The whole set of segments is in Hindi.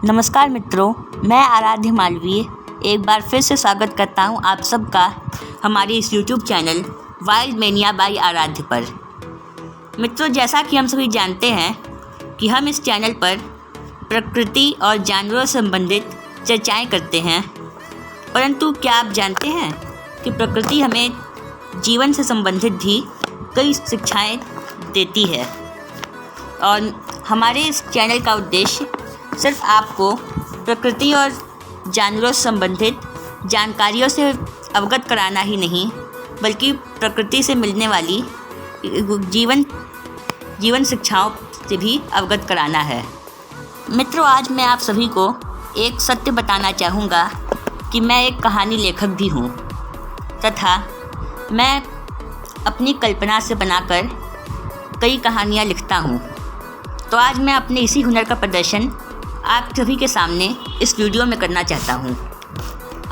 नमस्कार मित्रों, मैं आराध्य मालवीय एक बार फिर से स्वागत करता हूं आप सबका हमारे इस YouTube channel Wild Mania by Aaradhya पर। मित्रों, जैसा कि हम सभी जानते हैं कि हम इस चैनल पर प्रकृति और जानवरों से संबंधित चर्चाएं करते हैं, परंतु क्या आप जानते हैं कि प्रकृति हमें जीवन से संबंधित भी कई शिक्षाएं देती है और हमारे इस चैनल का उद्देश्य सिर्फ आपको प्रकृति और जानवरों से संबंधित जानकारियों से अवगत कराना ही नहीं, बल्कि प्रकृति से मिलने वाली जीवन शिक्षाओं से भी अवगत कराना है। मित्रों, आज मैं आप सभी को एक सत्य बताना चाहूँगा कि मैं एक कहानी लेखक भी हूँ तथा मैं अपनी कल्पना से बनाकर कई कहानियाँ लिखता हूँ। तो आज मैं अपने इसी हुनर का प्रदर्शन आप सभी के सामने इस वीडियो में करना चाहता हूँ।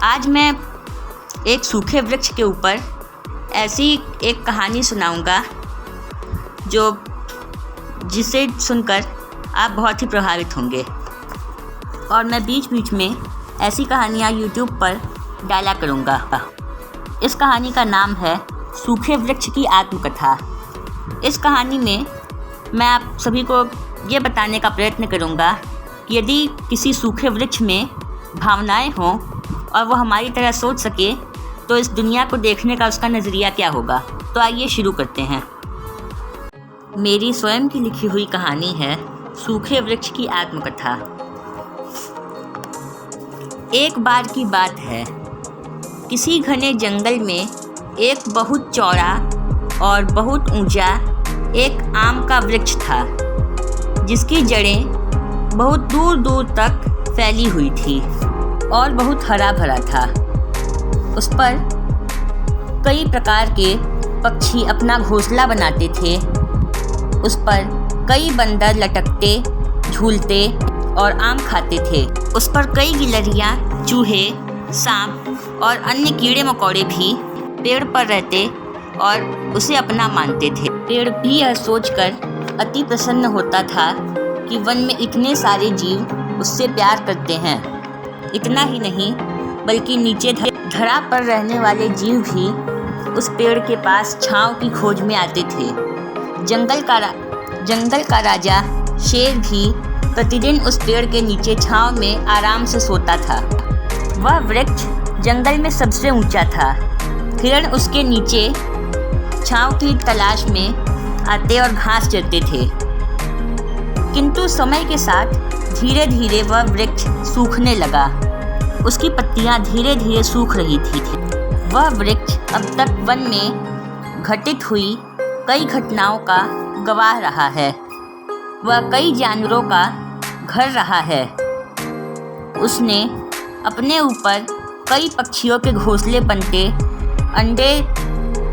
आज मैं एक सूखे वृक्ष के ऊपर ऐसी एक कहानी सुनाऊँगा जिसे सुनकर आप बहुत ही प्रभावित होंगे, और मैं बीच बीच में ऐसी कहानियाँ YouTube पर डाला करूँगा। इस कहानी का नाम है सूखे वृक्ष की आत्मकथा। इस कहानी में मैं आप सभी को ये बताने का प्रयत्न करूँगा कि यदि किसी सूखे वृक्ष में भावनाएं हों और वो हमारी तरह सोच सके तो इस दुनिया को देखने का उसका नज़रिया क्या होगा। तो आइए शुरू करते हैं। मेरी स्वयं की लिखी हुई कहानी है सूखे वृक्ष की आत्मकथा। एक बार की बात है, किसी घने जंगल में एक बहुत चौड़ा और बहुत ऊंचा एक आम का वृक्ष था, जिसकी जड़ें बहुत दूर दूर तक फैली हुई थी और बहुत हरा भरा था। उस पर कई प्रकार के पक्षी अपना घोंसला बनाते थे। उस पर कई बंदर लटकते, झूलते और आम खाते थे। उस पर कई गिलहरियाँ, चूहे, सांप और अन्य कीड़े मकोड़े भी पेड़ पर रहते और उसे अपना मानते थे। पेड़ भी यह सोचकर अति प्रसन्न होता था कि वन में इतने सारे जीव उससे प्यार करते हैं। इतना ही नहीं, बल्कि नीचे धरा पर रहने वाले जीव भी उस पेड़ के पास छांव की खोज में आते थे। जंगल का राजा शेर भी प्रतिदिन उस पेड़ के नीचे छांव में आराम से सोता था। वह वृक्ष जंगल में सबसे ऊंचा था। हिरण उसके नीचे छांव की तलाश में आते और घास चरते थे। किंतु समय के साथ धीरे धीरे वह वृक्ष सूखने लगा। उसकी पत्तियां धीरे धीरे सूख रही थी। वह वृक्ष अब तक वन में घटित हुई कई घटनाओं का गवाह रहा है। वह कई जानवरों का घर रहा है। उसने अपने ऊपर कई पक्षियों के घोंसले बनते, अंडे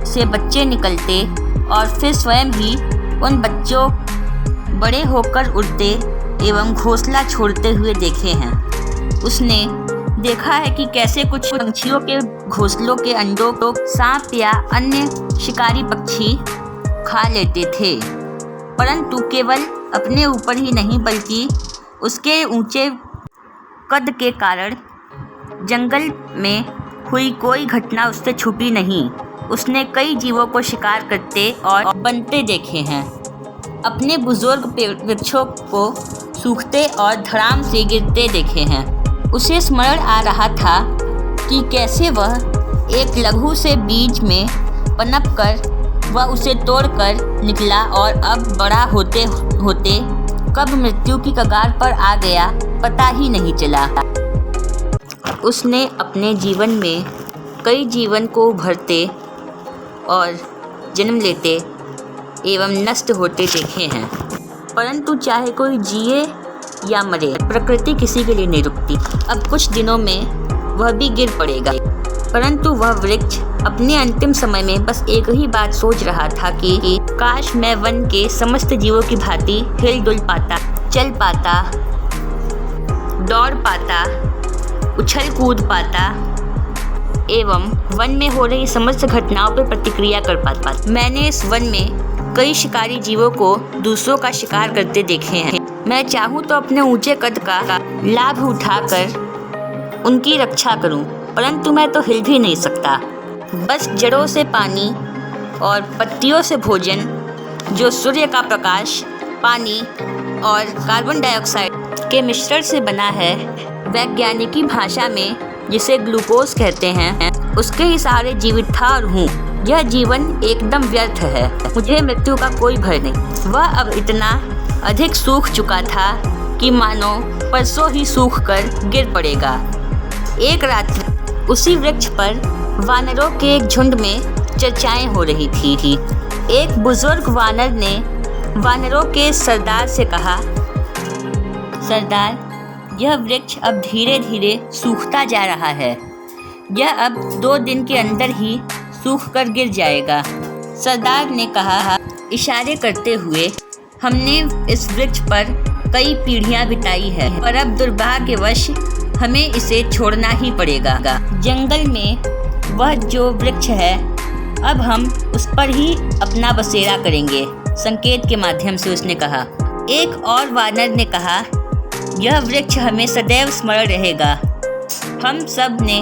से बच्चे निकलते और फिर स्वयं ही उन बच्चों बड़े होकर उड़ते एवं घोंसला छोड़ते हुए देखे हैं। उसने देखा है कि कैसे कुछ पंछियों के घोंसलों के अंडों को सांप या अन्य शिकारी पक्षी खा लेते थे, परंतु केवल अपने ऊपर ही नहीं, बल्कि उसके ऊंचे कद के कारण जंगल में हुई कोई घटना उससे छुपी नहीं। उसने कई जीवों को शिकार करते और बनते देखे हैं। अपने बुजुर्ग वृक्षों को सूखते और धड़ाम से गिरते देखे हैं। उसे स्मरण आ रहा था कि कैसे वह एक लघु से बीज में पनप कर वह उसे तोड़कर निकला और अब बड़ा होते होते कब मृत्यु की कगार पर आ गया पता ही नहीं चला। उसने अपने जीवन में कई जीवन को उभरते और जन्म लेते एवं नष्ट होते देखे हैं, परंतु चाहे कोई जिए या मरे, प्रकृति किसी के लिए नहीं रुकती। अब कुछ दिनों में वह भी गिर पड़ेगा, परंतु वह वृक्ष अपने अंतिम समय में बस एक ही बात सोच रहा था कि काश मैं वन के समस्त जीवों की भांति हिल डुल पाता, चल पाता, दौड़ पाता, उछल कूद पाता एवं वन में हो रही समस्त घटनाओं पर प्रतिक्रिया कर पाता। मैंने इस वन में कई शिकारी जीवों को दूसरों का शिकार करते देखे हैं। मैं चाहूँ तो अपने ऊंचे कद का लाभ उठाकर उनकी रक्षा करूं, परंतु मैं तो हिल भी नहीं सकता। बस जड़ों से पानी और पत्तियों से भोजन, जो सूर्य का प्रकाश, पानी और कार्बन डाइऑक्साइड के मिश्रण से बना है, वैज्ञानिकी भाषा में जिसे ग्लूकोज कहते हैं, उसके ही सहारे जीवित था और हूँ। यह जीवन एकदम व्यर्थ है। मुझे मृत्यु का कोई भय नहीं। वह अब इतना अधिक सूख चुका था कि मानो परसों ही सूख कर गिर पड़ेगा। एक रात्रि उसी वृक्ष पर वानरों के एक झुंड में चर्चाएं हो रही थी। एक बुजुर्ग वानर ने वानरों के सरदार से कहा, सरदार, यह वृक्ष अब धीरे धीरे सूखता जा रहा है। यह अब 2 दिन के अंदर ही सूख कर गिर जाएगा। सरदार ने कहा, इशारे करते हुए, हमने इस वृक्ष पर कई पीढ़ियां बिताई है, पर अब दुर्भाग्यवश हमें इसे छोड़ना ही पड़ेगा। जंगल में वह जो वृक्ष है, अब हम उस पर ही अपना बसेरा करेंगे, संकेत के माध्यम से उसने कहा। एक और वानर ने कहा, यह वृक्ष हमें सदैव स्मरण रहेगा। हम सब ने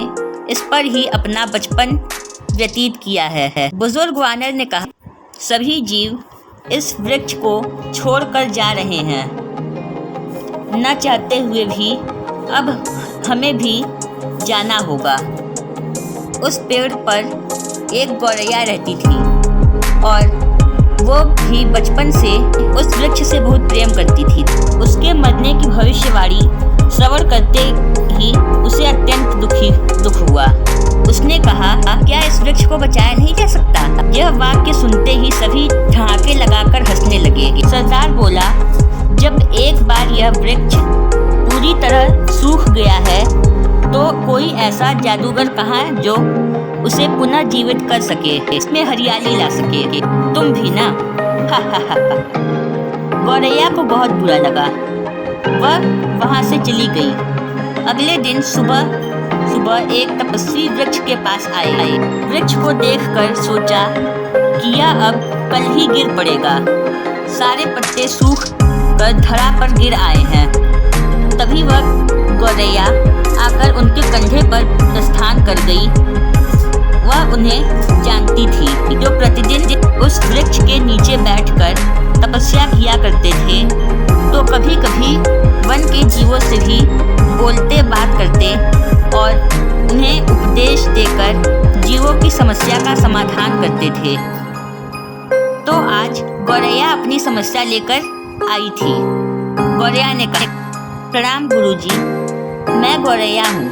इस पर ही अपना बचपन व्यतीत किया है। बुजुर्ग वानर ने कहा, सभी जीव इस वृक्ष को छोड़कर जा रहे हैं। न चाहते हुए भी अब हमें भी जाना होगा। उस पेड़ पर एक गौरैया रहती थी और वो भी बचपन से उस वृक्ष से बहुत प्रेम करती थी। उसके मरने की भविष्यवाणी श्रवण करते ही उसे अत्यंत दुख हुआ। उसने कहा, क्या इस वृक्ष को बचाया नहीं जा सकता? यह वाक्य सुनते ही सभी ठहाके लगाकर हंसने लगे। सरदार बोला, जब एक बार यह वृक्ष पूरी तरह सूख गया है तो कोई ऐसा जादूगर कहाँ है जो उसे पुनः जीवित कर सके, इसमें हरियाली ला सके? तुम भी ना। गौरैया को बहुत बुरा लगा। वह वहाँ से चली गई। अगले दिन सुबह एक तपस्वी वृक्ष के पास आए। वृक्ष को देखकर सोचा कि यह अब कल ही गिर पड़ेगा। सारे पत्ते सूख कर धरा पर गिर आए हैं। तभी वह गौरैया आकर उनके कंधे पर प्रस्थान कर गई। वह उन्हें जानती थी, जो प्रतिदिन उस वृक्ष के नीचे बैठकर तपस्या किया करते थे, तो कभी कभी वन के जीवों से भी बोलते बात करते और उन्हें उपदेश देकर जीवों की समस्या का समाधान करते थे। तो आज गौरैया अपनी समस्या लेकर आई थी। गौरैया ने कहा, प्रणाम गुरुजी, मैं गौरैया हूँ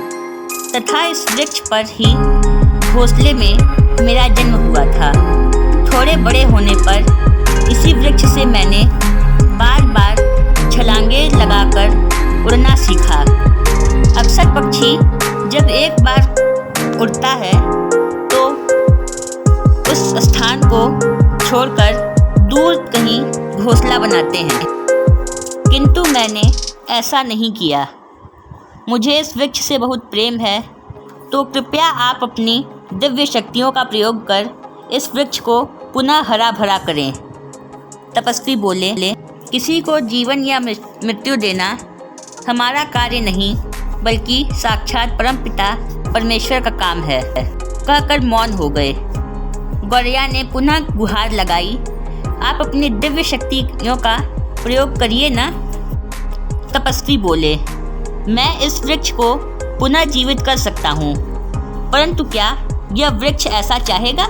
तथा इस वृक्ष पर ही घोंसले में मेरा जन्म हुआ था। थोड़े बड़े होने पर इसी वृक्ष से मैंने बार बार छलांगे लगाकर उड़ना सीखा। अक्सर पक्षी जब एक बार उड़ता है तो उस स्थान को छोड़कर दूर कहीं घोंसला बनाते हैं, किंतु मैंने ऐसा नहीं किया। मुझे इस वृक्ष से बहुत प्रेम है, तो कृपया आप अपनी दिव्य शक्तियों का प्रयोग कर इस वृक्ष को पुनः हरा भरा करें। तपस्वी बोले, किसी को जीवन या मृत्यु देना हमारा कार्य नहीं, बल्कि साक्षात परमपिता परमेश्वर का काम है। कहकर मौन हो गए। गौरैया ने पुनः गुहार लगाई, आप अपनी दिव्य शक्तियों का प्रयोग करिए ना। तपस्वी बोले, मैं इस वृक्ष को पुनः जीवित कर सकता हूँ, परंतु क्या यह वृक्ष ऐसा चाहेगा?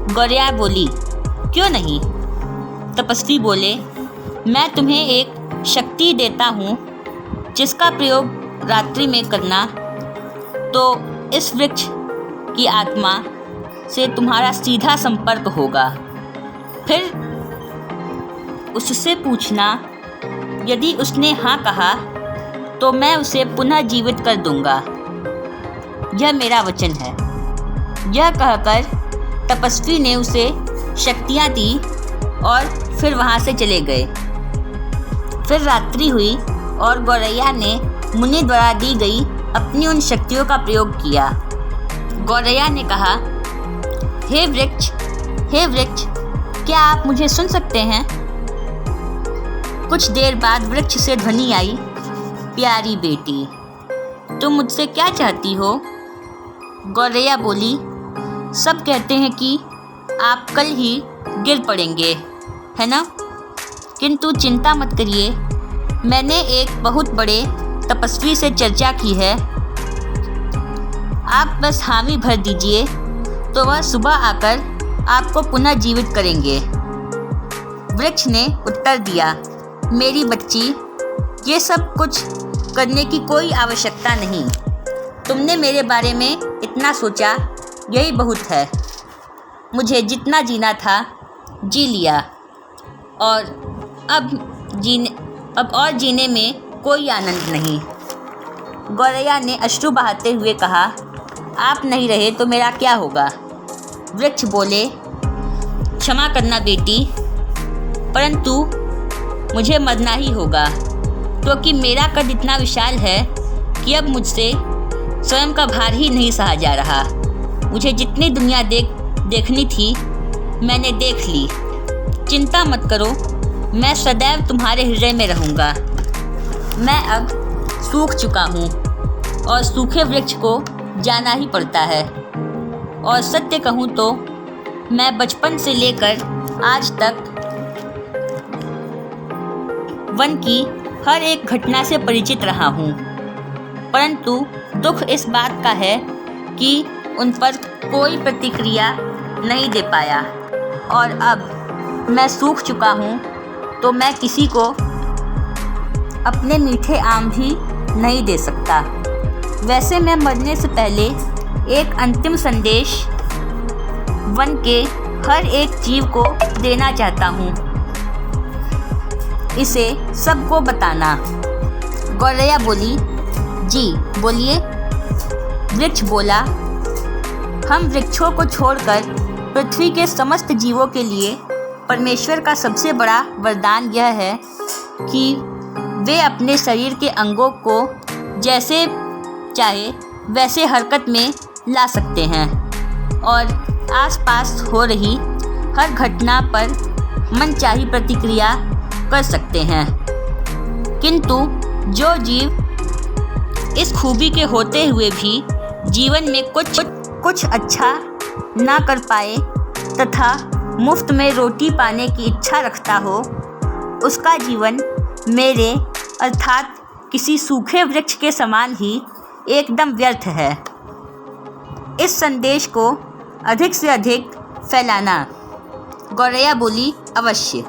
गौरैया बोली, क्यों नहीं? तपस्वी बोले, मैं तुम्हें एक शक्ति देता हूँ, जिसका प्रयोग रात्रि में करना तो इस वृक्ष की आत्मा से तुम्हारा सीधा संपर्क होगा। फिर उससे पूछना, यदि उसने हाँ कहा तो मैं उसे पुनः जीवित कर दूंगा। यह मेरा वचन है। यह कहकर तपस्वी ने उसे शक्तियाँ दी और फिर वहाँ से चले गए। फिर रात्रि हुई और गौरैया ने मुनि द्वारा दी गई अपनी उन शक्तियों का प्रयोग किया। गौरैया ने कहा, हे वृक्ष, क्या आप मुझे सुन सकते हैं? कुछ देर बाद वृक्ष से ध्वनि आई, प्यारी बेटी, तुम मुझसे क्या चाहती हो? गौरैया बोली, सब कहते हैं कि आप कल ही गिर पड़ेंगे, है ना? किंतु चिंता मत करिए, मैंने एक बहुत बड़े तपस्वी से चर्चा की है। आप बस हामी भर दीजिए तो वह सुबह आकर आपको पुनः जीवित करेंगे। वृक्ष ने उत्तर दिया, मेरी बच्ची, ये सब कुछ करने की कोई आवश्यकता नहीं। तुमने मेरे बारे में इतना सोचा, यही बहुत है। मुझे जितना जीना था जी लिया, और अब और जीने में कोई आनंद नहीं। गौरैया ने अश्रु बहाते हुए कहा, आप नहीं रहे तो मेरा क्या होगा? वृक्ष बोले, क्षमा करना बेटी, परंतु मुझे मरना ही होगा, क्योंकि मेरा कद इतना विशाल है कि अब मुझसे स्वयं का भार ही नहीं सहा जा रहा। मुझे जितनी दुनिया देखनी थी मैंने देख ली। चिंता मत करो, मैं सदैव तुम्हारे हृदय में रहूँगा। मैं अब सूख चुका हूँ और सूखे वृक्ष को जाना ही पड़ता है। और सत्य कहूँ तो मैं बचपन से लेकर आज तक वन की हर एक घटना से परिचित रहा हूँ, परंतु दुख इस बात का है कि उन पर कोई प्रतिक्रिया नहीं दे पाया। और अब मैं सूख चुका हूँ तो मैं किसी को अपने मीठे आम भी नहीं दे सकता। वैसे मैं मरने से पहले एक अंतिम संदेश वन के हर एक जीव को देना चाहता हूँ। इसे सबको बताना। गौरैया बोली, जी बोलिए। वृक्ष बोला, हम वृक्षों को छोड़कर पृथ्वी के समस्त जीवों के लिए परमेश्वर का सबसे बड़ा वरदान यह है कि वे अपने शरीर के अंगों को जैसे चाहे वैसे हरकत में ला सकते हैं और आसपास हो रही हर घटना पर मनचाही प्रतिक्रिया कर सकते हैं। किंतु जो जीव इस खूबी के होते हुए भी जीवन में कुछ अच्छा ना कर पाए तथा मुफ्त में रोटी पाने की इच्छा रखता हो, उसका जीवन मेरे अर्थात किसी सूखे वृक्ष के समान ही एकदम व्यर्थ है। इस संदेश को अधिक से अधिक फैलाना। गौरैया बोली, अवश्य।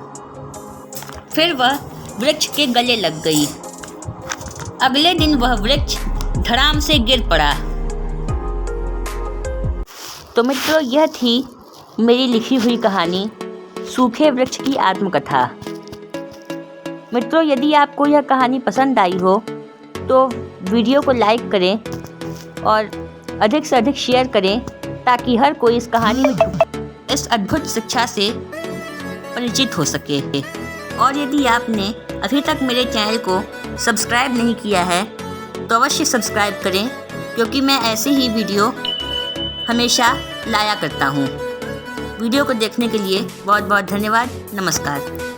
फिर वह वृक्ष के गले लग गई। अगले दिन वह वृक्ष धड़ाम से गिर पड़ा। तो मित्रों, यह थी मेरी लिखी हुई कहानी सूखे वृक्ष की आत्मकथा। मित्रों, यदि आपको यह कहानी पसंद आई हो तो वीडियो को लाइक करें और अधिक से अधिक शेयर करें, ताकि हर कोई इस कहानी में इस अद्भुत शिक्षा से परिचित हो सके। और यदि आपने अभी तक मेरे चैनल को सब्सक्राइब नहीं किया है तो अवश्य सब्सक्राइब करें, क्योंकि मैं ऐसे ही वीडियो हमेशा लाया करता हूँ। वीडियो को देखने के लिए बहुत बहुत धन्यवाद। नमस्कार।